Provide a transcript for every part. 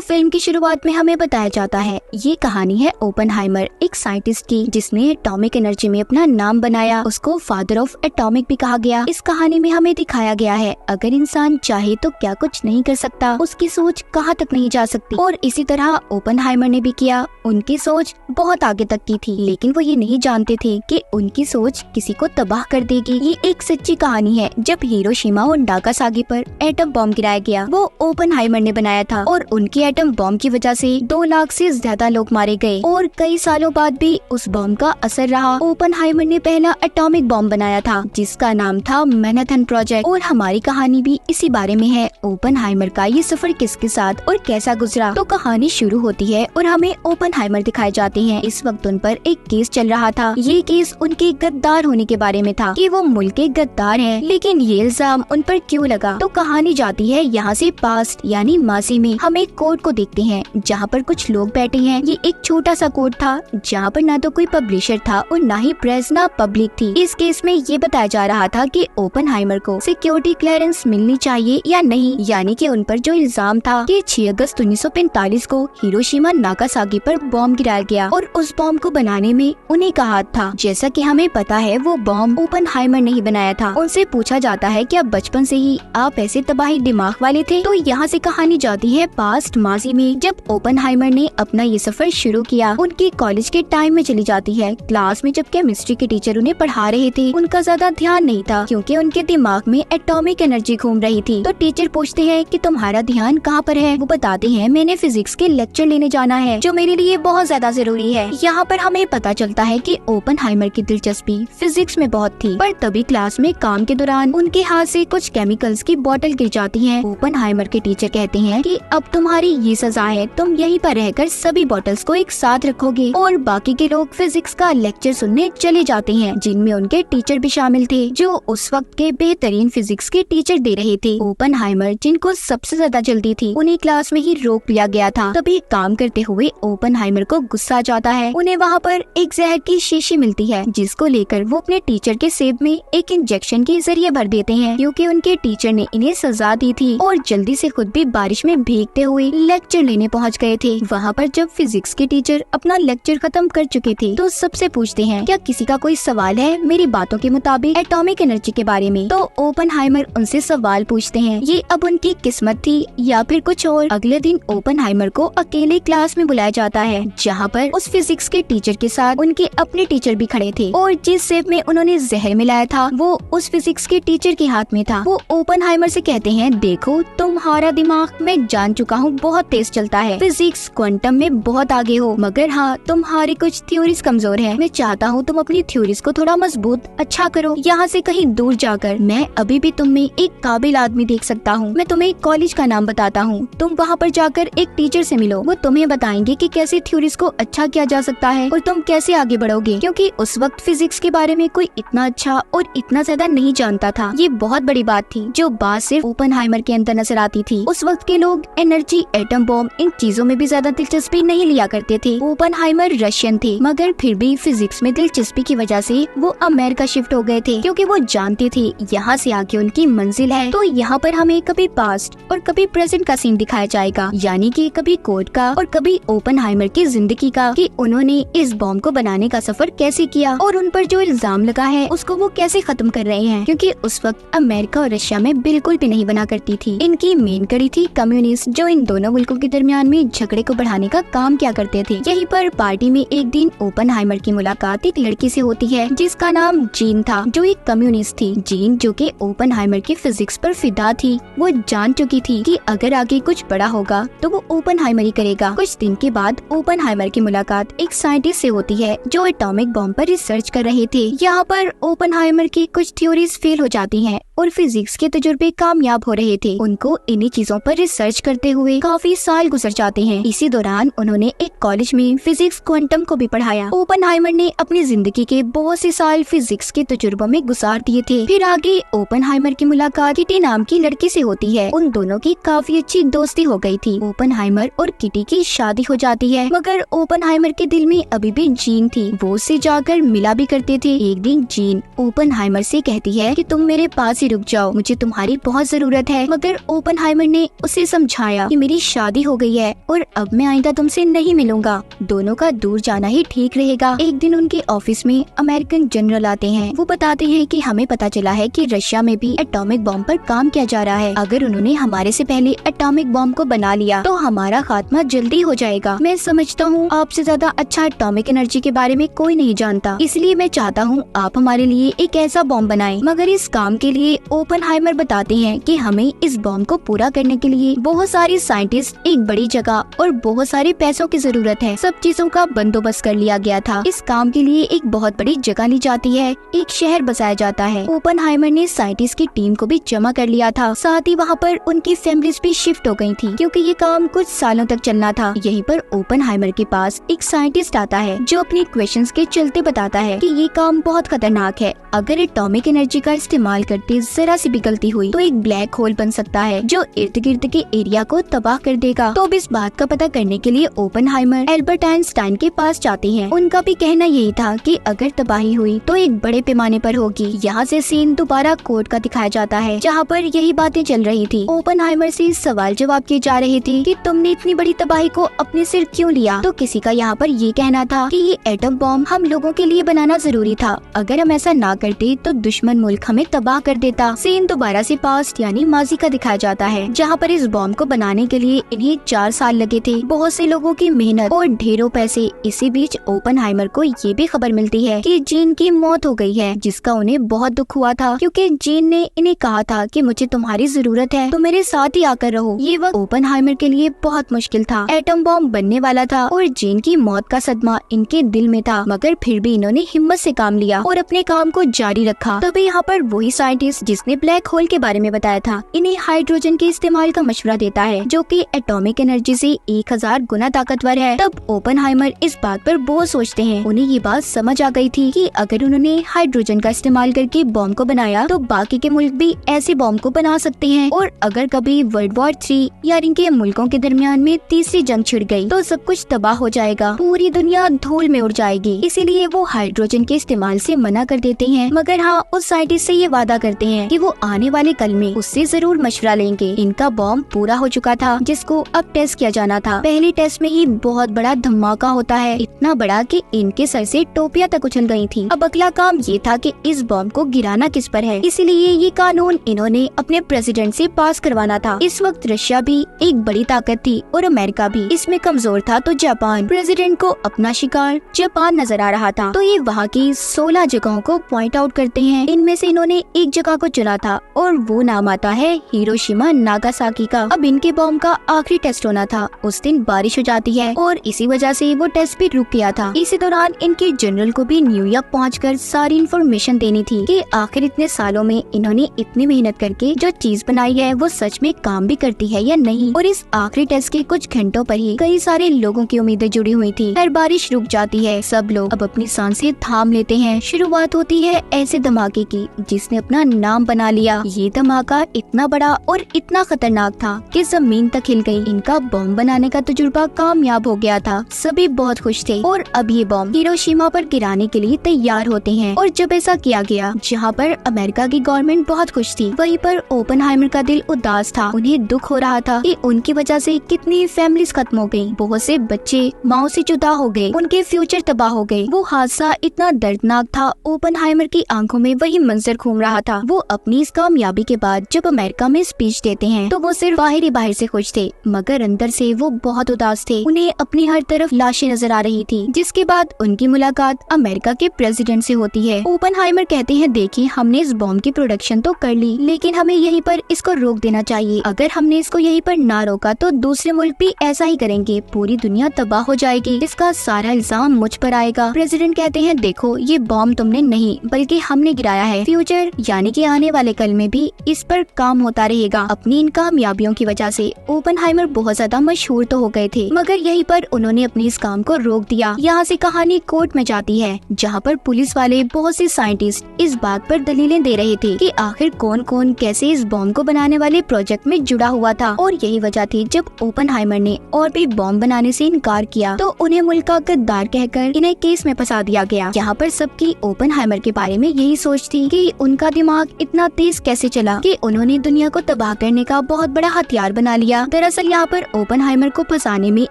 Film की शुरुआत में हमें बताया जाता है, ये कहानी है ओपेनहाइमर, एक साइंटिस्ट की जिसने एटॉमिक एनर्जी में अपना नाम बनाया। उसको फादर ऑफ एटॉमिक भी कहा गया। इस कहानी में हमें दिखाया गया है अगर इंसान चाहे तो क्या कुछ नहीं कर सकता, उसकी सोच कहाँ तक नहीं जा सकती। और इसी तरह ओपेनहाइमर ने भी किया। उनकी सोच बहुत आगे तक की थी, लेकिन वो ये नहीं जानते थे कि उनकी सोच किसी को तबाह कर देगी। ये एक सच्ची कहानी है। जब हिरोशिमा और नागासाकी पर एटम बॉम्ब गिराया गया, वो ओपेनहाइमर ने बनाया था और उनके एटम बॉम्ब की वजह से 2 लाख से ज्यादा लोग मारे गए और कई सालों बाद भी उस बॉम्ब का असर रहा। ओपेनहाइमर ने पहला एटॉमिक बॉम्ब बनाया था जिसका नाम था मैनहट्टन प्रोजेक्ट। और हमारी कहानी भी इसी बारे में है, ओपेनहाइमर का ये सफर किसके साथ और कैसा गुजरा। तो कहानी शुरू होती है और हमें ओपेनहाइमर दिखाए जाते हैं। इस वक्त उन पर एक केस चल रहा था। ये केस उनके गद्दार होने के बारे में था कि वो मुल्क के गद्दार हैं। लेकिन ये इल्जाम उन पर क्यों लगा? तो कहानी जाती है यहाँ से पास्ट यानी माजी में। हम एक कोर्ट को देखते हैं जहाँ पर कुछ लोग बैठे हैं। ये एक छोटा सा कोर्ट था जहाँ पर ना तो कोई पब्लिशर था और ना ही प्रेस ना पब्लिक थी। इस केस में ये बताया जा रहा था कि ओपेनहाइमर को सिक्योरिटी क्लियरेंस मिलनी चाहिए या नहीं। यानी कि उन पर जो इल्जाम था कि 6 अगस्त 1945 को हिरोशिमा नागासाकी पर बॉम्ब गिराया गया और उस बॉम्ब को बनाने में उन्हीं का हाथ था। जैसा कि हमें पता है वो बॉम्ब ओपेनहाइमर ने ही बनाया था। उनसे पूछा जाता है कि अब बचपन से ही आप ऐसे तबाही दिमाग वाले थे। तो यहाँ से कहानी जाती है पास्ट माजी में, जब ओपेनहाइमर ने अपना ये सफर शुरू किया। उनके कॉलेज के टाइम में चली जाती है। क्लास में जब केमिस्ट्री के टीचर उन्हें पढ़ा रहे थे, उनका ज्यादा ध्यान नहीं था क्योंकि उनके दिमाग में एटॉमिक एनर्जी घूम रही थी। तो टीचर पूछते हैं कि तुम्हारा ध्यान कहाँ पर है? वो बताते हैं मैंने फिजिक्स के लेक्चर लेने जाना है जो मेरे लिए बहुत ज्यादा जरूरी है। यहाँ पर हमें पता चलता है कि ओपेनहाइमर की दिलचस्पी फिजिक्स में बहुत थी, पर तभी क्लास में काम के दौरान उनके हाथ से कुछ केमिकल्स की बोतल गिर जाती है। ओपेनहाइमर के टीचर कहते हैं कि अब तुम्हारी ये सजा है, तुम यहीं पर रहकर सभी बोतल्स को एक साथ रखोगे। और बाकी के लोग फिजिक्स का लेक्चर सुनने चले जाते हैं, जिनमें उनके टीचर भी शामिल थे जो उस वक्त के बेहतरीन फिजिक्स के टीचर दे रहे थे। ओपेनहाइमर जिनको सबसे ज्यादा जल्दी थी, उन्हें क्लास में ही रोक लिया गया था। तभी काम करते हुए ओपेनहाइमर को गुस्सा आ जाता है। उन्हें वहाँ पर एक जहर की शीशी मिलती है जिसको लेकर वो अपने टीचर के सेब में एक इंजेक्शन के जरिए भर देते हैं, क्योंकि उनके टीचर ने इन्हें सजा दी थी और जल्दी से खुद भी बारिश में भीगते हुए लेक्चर लेने पहुंच गए थे। वहाँ पर जब फिजिक्स के टीचर अपना लेक्चर खत्म कर चुके थे तो सबसे पूछते हैं क्या किसी का कोई सवाल है मेरी बातों के मुताबिक एटॉमिक एनर्जी के बारे में। तो ओपेनहाइमर उनसे सवाल पूछते हैं। ये अब उनकी किस्मत थी या फिर कुछ और। अगले दिन ओपेनहाइमर को अकेले क्लास में बुलाया जाता है जहाँ पर उस फिजिक्स के टीचर के साथ उनके अपने टीचर भी खड़े थे और जिस सेब में उन्होंने जहर मिलाया था वो उस फिजिक्स के टीचर के हाथ में था। वो ओपेनहाइमर से कहते हैं देखो तुम्हारा दिमाग मैं जान चुका हूँ बहुत तेज चलता है, फिजिक्स क्वांटम में बहुत आगे हो, मगर हाँ तुम्हारी कुछ थ्योरीज कमजोर है। मैं चाहता हूँ तुम अपनी थ्योरीज को थोड़ा मजबूत अच्छा करो। यहाँ से कहीं दूर जाकर मैं अभी भी तुम में एक काबिल आदमी देख सकता हूँ। मैं तुम्हें एक कॉलेज का नाम बताता हूँ, तुम वहाँ पर जाकर एक टीचर से मिलो। वो तुम्हें बताएंगे कि कैसे थ्योरीज को अच्छा किया जा सकता है और तुम कैसे आगे बढ़ोगे, क्योंकि उस वक्त फिजिक्स के बारे में कोई इतना अच्छा और इतना ज्यादा नहीं जानता था। ये बहुत बड़ी बात थी जो बात सिर्फ ओपेनहाइमर के अंदर नजर आती थी। उस वक्त के लोग एनर्जी, एटम बॉम्ब, इन चीजों में भी ज्यादा दिलचस्पी नहीं लिया करते थे। ओपेनहाइमर रशियन थे, मगर फिर भी फिजिक्स में दिलचस्पी की वजह से वो अमेरिका शिफ्ट हो गए थे, क्योंकि वो जानते थे यहाँ से आगे उनकी मंजिल है। तो यहाँ पर हमें कभी पास्ट और कभी प्रेजेंट का सीन दिखाया जाएगा, यानी कि कभी कोर्ट का और कभी ओपेनहाइमर की जिंदगी का, कि उन्होंने इस बॉम्ब को बनाने का सफर कैसे किया और उन पर जो इल्जाम लगा है उसको वो कैसे खत्म कर रहे हैं, क्योंकि उस वक्त अमेरिका और रशिया में बिल्कुल भी नहीं बना करती थी। इनकी मेन कड़ी थी कम्युनिस्ट, जो इन दोनों मुल्कों के दरमियान में झगड़े को बढ़ाने का काम किया करते थे। यहीं पर पार्टी में एक दिन ओपेनहाइमर की मुलाकात एक लड़की से होती है जिसका नाम जीन था, जो एक कम्युनिस्ट थी। जीन जो कि ओपेनहाइमर की फिजिक्स पर फिदा थी, वो जान चुकी थी कि अगर आगे कुछ बड़ा होगा तो वो ओपेनहाइमर ही करेगा। कुछ दिन के बाद ओपेनहाइमर की मुलाकात एक साइंटिस्ट से होती है जो एटॉमिक बॉम्ब पर रिसर्च कर रहे थे। यहाँ पर ओपेनहाइमर की कुछ थ्योरीज फेल हो जाती हैं और फिजिक्स के तजुर्बे कामयाब हो रहे थे। उनको इन्हीं चीजों पर रिसर्च करते हुए काफी साल गुजर जाते हैं। इसी दौरान उन्होंने एक कॉलेज में फिजिक्स क्वांटम को भी पढ़ाया। ओपेनहाइमर ने अपनी जिंदगी के बहुत से साल फिजिक्स के तजुर्बों में गुजार दिए थे। फिर आगे ओपेनहाइमर की मुलाकात किटी नाम की लड़की से होती है। उन दोनों की काफी अच्छी दोस्ती हो गई थी। ओपेनहाइमर और किटी की शादी हो जाती है, मगर ओपेनहाइमर के दिल में अभी भी जीन थी। वो उससे जाकर मिला भी करते थे। एक दिन जीन ओपेनहाइमर से कहती है कि तुम मेरे पास ही रुक जाओ, मुझे तुम्हारी बहुत जरूरत है। मगर ओपेनहाइमर ने उसे समझाया कि मेरी शादी हो गई है और अब मैं आइंदा तुमसे नहीं मिलूंगा। दोनों का दूर जाना ही ठीक रहेगा। एक दिन उनके ऑफिस में अमेरिकन जनरल आते हैं। वो बताते हैं कि हमें पता चला है कि रशिया में भी एटॉमिक बॉम्ब पर काम किया जा रहा है। अगर उन्होंने हमारे से पहले एटॉमिक बॉम्ब को बना लिया तो हमारा खात्मा जल्दी हो जाएगा। मैं समझता हूँ आपसे ज्यादा अच्छा एटॉमिक एनर्जी के बारे में कोई नहीं जानता, इसलिए मैं चाहता हूँ आप हमारे लिए एक ऐसा बॉम्ब बनाएं। मगर इस काम के लिए ओपनहाइमर बताते हैं कि हमें इस बॉम्ब को पूरा करने के लिए बहुत सारे साइंटिस्ट, एक बड़ी जगह और बहुत सारे पैसों की जरूरत है। सब चीजों का बंदोबस्त कर लिया गया था। इस काम के लिए एक बहुत बड़ी जगह ली जाती है, एक शहर बसाया जाता है। ओपनहाइमर ने साइंटिस्ट की टीम को भी जमा कर लिया था। साथ ही वहाँ पर उनकी फैमिलीज भी शिफ्ट हो गई थी, क्योंकि ये काम कुछ सालों तक चलना था। यहीं पर ओपनहाइमर के पास एक साइंटिस्ट आता है जो अपने क्वेश्चंस के चलते बताता है कि ये काम बहुत खतरनाक है। अगर एटॉमिक एनर्जी का इस्तेमाल करते जरा सी भी गलती हुई तो एक ब्लैक होल बन सकता है जो इर्द गिर्द के एरिया को तबाह कर देगा। तो अब इस बात का पता करने के लिए ओपनहाइमर एल्बर्ट आइंस्टाइन के पास जाते हैं। उनका भी कहना यही था कि अगर तबाही हुई तो एक बड़े पैमाने पर होगी। यहाँ से सीन दोबारा कोर्ट का दिखाया जाता है, जहाँ पर यही बातें चल रही थी। ओपनहाइमर से सवाल जवाब किए जा रहे थे कि तुमने इतनी बड़ी तबाही को अपने सिर क्यों लिया। तो किसी का यहाँ पर ये कहना था कि ये एटम बॉम्ब हम लोगों के लिए बनाना जरूरी था। अगर हम ऐसा ना करते तो दुश्मन मुल्क हमें तबाह कर देता। सीन दोबारा से पास्ट यानी माजी का दिखाया जाता है, जहाँ पर इस बॉम्ब को बनाने के लिए इन्हें 4 साल लगे थे, बहुत से लोगों की मेहनत और ढेरों पैसे। इसी बीच ओपनहाइमर को ये भी खबर मिलती है कि जीन की मौत हो गई है, जिसका उन्हें बहुत दुख हुआ था, क्योंकि जीन ने इन्हें कहा था कि मुझे तुम्हारी जरूरत है तो मेरे साथ ही आकर रहो। ये वक्त ओपनहाइमर के लिए बहुत मुश्किल था। एटम बॉम्ब बनने वाला था और जीन की मौत का सदमा इनके दिल में था, मगर फिर भी इन्होंने हिम्मत से काम लिया और अपने काम को जारी रखा। तभी यहाँ पर वही साइंटिस्ट जिसने ब्लैक होल के बारे में बताया था, इन्हें हाइड्रोजन के इस्तेमाल का मशवरा देता है, जो कि एटॉमिक एनर्जी से 1000 गुना ताकतवर है। तब ओपनहाइमर इस बात पर बहुत सोचते हैं। उन्हें ये बात समझ आ गई थी कि अगर उन्होंने हाइड्रोजन का इस्तेमाल करके बॉम्ब को बनाया तो बाकी के मुल्क भी ऐसे बॉम्ब को बना सकते हैं, और अगर कभी वर्ल्ड वॉर 3 या इनके मुल्कों के दरमियान में तीसरी जंग छिड़ गई तो सब कुछ तबाह हो जाएगा, पूरी दुनिया धूल में उड़ जाएगी। इसीलिए वो हाइड्रोजन के इस्तेमाल से मना कर देते हैं, मगर हाँ उस साइंटिस्ट से ये वादा करते हैं कि वो आने वाले कल में उससे जरूर मशवरा लेंगे। इनका बॉम्ब पूरा हो चुका था, जिसको अब टेस्ट किया जाना था। पहले टेस्ट में ही बहुत बड़ा धमाका होता है, इतना बड़ा कि इनके सर से टोपियां तक उछल गई थी। अब अगला काम ये था कि इस बॉम्ब को गिराना किस पर है, इसलिए ये कानून इन्होंने अपने प्रेसिडेंट से पास करवाना था। इस वक्त रशिया भी एक बड़ी ताकत थी और अमेरिका भी इसमें कमजोर था, तो जापान प्रेसिडेंट को अपना शिकार जापान नजर आ रहा था। तो ये वहाँ की 16 जगहों को पॉइंट आउट करते हैं। इनमें से इन्होंने एक जगह को चुना था और वो नाम आता है हिरोशिमा नागासाकी का। अब इनके बॉम्ब का आखिरी टेस्ट होना था। उस दिन बारिश हो जाती है और इसी वजह से वो टेस्ट भी रुक गया था। इसी दौरान इनके जनरल को भी न्यूयॉर्क पहुंचकर सारी इन्फॉर्मेशन देनी थी कि आखिर इतने सालों में इन्होंने इतनी मेहनत करके जो चीज बनाई है वो सच में काम भी करती है या नहीं। और इस आखिरी टेस्ट के कुछ घंटों पर ही कई सारे लोगों की उम्मीदें जुड़ी हुई थी। हर बारिश रुक जाती है, सब लोग अब अपनी सांसें थाम लेते हैं। शुरुआत होती है ऐसे धमाके की जिसने अपना नाम बना लिया। ये धमाका इतना बड़ा और इतना खतरनाक था कि जमीन तक हिल गई। इनका बॉम्ब बनाने का तजुर्बा कामयाब हो गया था। सभी बहुत खुश थे और अब ये बॉम्ब हिरोशिमा पर गिराने के लिए तैयार होते हैं। और जब ऐसा किया गया, जहाँ पर अमेरिका की गवर्नमेंट बहुत खुश थी, वहीं पर ओपनहाइमर का दिल उदास था। उन्हें दुख हो रहा था कि उनकी वजह से कितनी फैमिलीज खत्म हो गयी, बहुत से बच्चे माँ से जुदा हो गए, उनके फ्यूचर तबाह हो गए। वो हादसा इतना दर्दनाक था, ओपनहाइमर की आंखों में वही मंजर घूम रहा था। वो अपनी इस कामयाबी के बाद जब अमेरिका में स्पीच देते हैं तो वो सिर्फ बाहर से खुश थे, मगर अंदर से वो बहुत उदास थे। उन्हें अपनी हर तरफ लाशें नजर आ रही थी। जिसके बाद उनकी मुलाकात अमेरिका के प्रेसिडेंट से होती है। ओपनहाइमर कहते हैं, देखिए हमने इस बॉम्ब की प्रोडक्शन तो कर ली, लेकिन हमें यहीं पर इसको रोक देना चाहिए। अगर हमने इसको यहीं पर ना रोका तो दूसरे मुल्क भी ऐसा ही करेंगे, पूरी दुनिया तबाह हो जाएगी, इसका सारा इल्जाम मुझ पर आएगा। प्रेसिडेंट कहते हैं, देखो ये बॉम्ब तुमने नहीं बल्कि हमने गिराया है। फ्यूचर यानी कि आने वाले कल में भी इस पर काम होता रहेगा। अपनी इन कामयाबियों की वजह से ओपनहाइमर बहुत ज्यादा मशहूर तो हो गए थे, मगर यहीं पर उन्होंने अपने इस काम को रोक दिया। यहाँ से कहानी कोर्ट में जाती है, जहाँ पर पुलिस वाले बहुत से साइंटिस्ट इस बात पर दलीलें दे रहे थे कि आखिर कौन कौन कैसे इस बॉम्ब को बनाने वाले प्रोजेक्ट में जुड़ा हुआ था। और यही वजह थी जब ओपनहाइमर ने और भी बॉम्ब बनाने से इनकार किया तो उन्हें मुल्क का गद्दार कहकर इन्हें केस में फंसा दिया गया। यहाँ पर सबकी ओपनहाइमर के बारे में यही सोच थी कि उनका दिमाग इतना तेज कैसे चला कि उन्होंने दुनिया को तबाह करने का बहुत बड़ा हथियार बना लिया। दरअसल यहाँ पर ओपनहाइमर को फंसाने में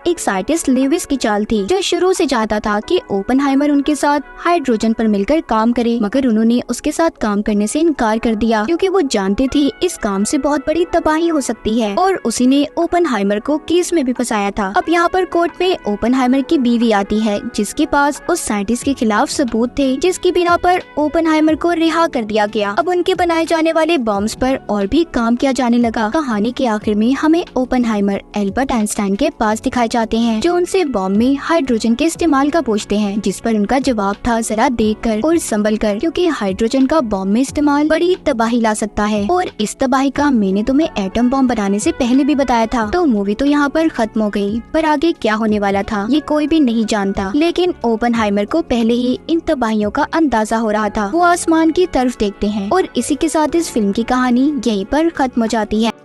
एक साइंटिस्ट लेविस की चाल थी, जो शुरू से चाहता था कि ओपनहाइमर उनके साथ हाइड्रोजन पर मिलकर काम करे, मगर उन्होंने उसके साथ काम करने से इनकार कर दिया क्योंकि वो जानते थे इस काम से बहुत बड़ी तबाही हो सकती है, और उसी ने ओपनहाइमर को केस में भी फंसाया था। अब यहाँ पर कोर्ट में ओपनहाइमर की बीवी आती है, जिसके पास उस साइंटिस्ट के खिलाफ सबूत थे, जिसकी बिना पर ओपनहाइमर को रिहा कर दिया गया। अब उनके बनाए जाने वाले बॉम्ब्स पर और भी काम किया जाने लगा। कहानी के आखिर में हमें ओपनहाइमर एल्बर्ट आइंस्टाइन के पास दिखाए जाते हैं, जो उनसे बॉम्ब में हाइड्रोजन के इस्तेमाल का पूछते हैं, जिस पर उनका जवाब था जरा देखकर और संभल कर, क्योंकि हाइड्रोजन का बॉम्ब में इस्तेमाल बड़ी तबाही ला सकता है, और इस तबाही का मैंने तुम्हें एटम बॉम्ब बनाने से पहले भी बताया था। तो मूवी तो यहाँ पर खत्म हो गई, पर आगे क्या होने वाला था ये कोई भी नहीं जानता, लेकिन ओपनहाइमर को पहले ही इन तबाहियों का अंदाजा हो रहा था। वो आसमान की तरफ देखते हैं, और इसी के साथ इस फिल्म की कहानी यहीं पर खत्म हो जाती है।